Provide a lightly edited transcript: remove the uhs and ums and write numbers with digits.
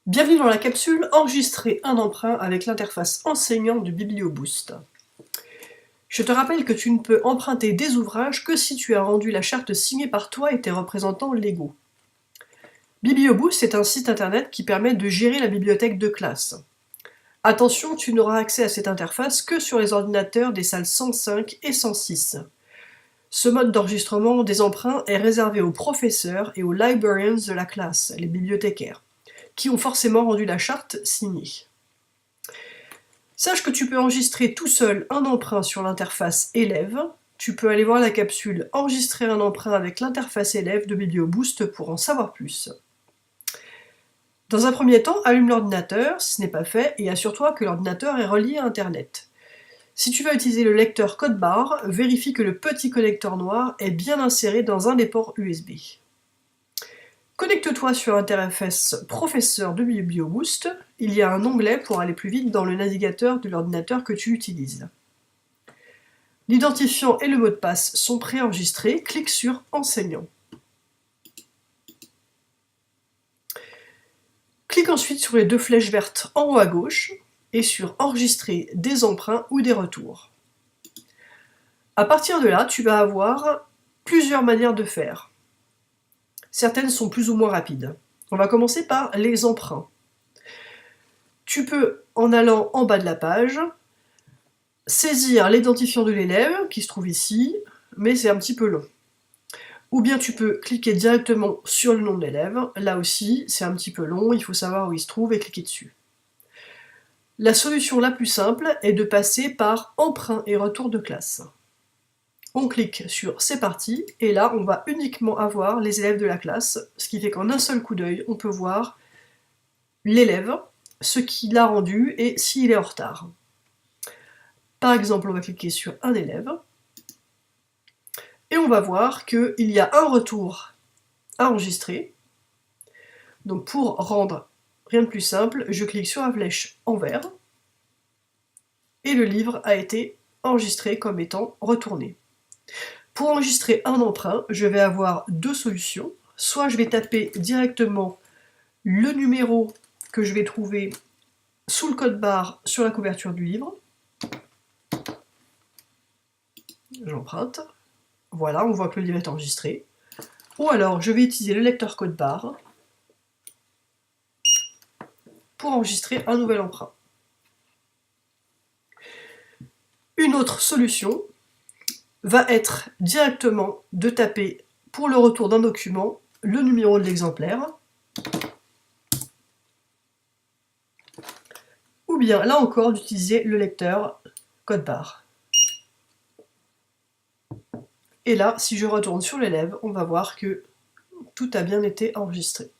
Bienvenue dans la capsule Enregistrer un emprunt avec l'interface enseignant du BiblioBoost. Je te rappelle que tu ne peux emprunter des ouvrages que si tu as rendu la charte signée par toi et tes représentants légaux. BiblioBoost est un site internet qui permet de gérer la bibliothèque de classe. Attention, tu n'auras accès à cette interface que sur les ordinateurs des salles 105 et 106. Ce mode d'enregistrement des emprunts est réservé aux professeurs et aux librarians de la classe, les bibliothécaires, qui ont forcément rendu la charte signée. Sache que tu peux enregistrer tout seul un emprunt sur l'interface élève. Tu peux aller voir la capsule Enregistrer un emprunt avec l'interface élève de BiblioBoost pour en savoir plus. Dans un premier temps, allume l'ordinateur si ce n'est pas fait et assure-toi que l'ordinateur est relié à Internet. Si tu vas utiliser le lecteur code barre, vérifie que le petit connecteur noir est bien inséré dans un des ports USB. Connecte-toi sur l'interface professeur de BiblioBoost. Il y a un onglet pour aller plus vite dans le navigateur de l'ordinateur que tu utilises. L'identifiant et le mot de passe sont préenregistrés. Clique sur Enseignant. Clique ensuite sur les deux flèches vertes en haut à gauche et sur Enregistrer des emprunts ou des retours. À partir de là, tu vas avoir plusieurs manières de faire. Certaines sont plus ou moins rapides. On va commencer par les emprunts. Tu peux, en allant en bas de la page, saisir l'identifiant de l'élève, qui se trouve ici, mais c'est un petit peu long. Ou bien tu peux cliquer directement sur le nom de l'élève, là aussi c'est un petit peu long, il faut savoir où il se trouve et cliquer dessus. La solution la plus simple est de passer par emprunt et retour de classe. On clique sur C'est parti, et là on va uniquement avoir les élèves de la classe, ce qui fait qu'en un seul coup d'œil, on peut voir l'élève, ce qu'il a rendu et s'il est en retard. Par exemple, on va cliquer sur un élève, et on va voir qu'il y a un retour à enregistrer. Donc pour rendre rien de plus simple, je clique sur la flèche en vert, et le livre a été enregistré comme étant retourné. Pour enregistrer un emprunt, je vais avoir deux solutions. Soit je vais taper directement le numéro que je vais trouver sous le code barre sur la couverture du livre. J'emprunte. Voilà, on voit que le livre est enregistré. Ou alors, je vais utiliser le lecteur code barre pour enregistrer un nouvel emprunt. Une autre solution va être directement de taper pour le retour d'un document le numéro de l'exemplaire. Ou bien, là encore, d'utiliser le lecteur code barre. Et là, si je retourne sur l'élève, on va voir que tout a bien été enregistré.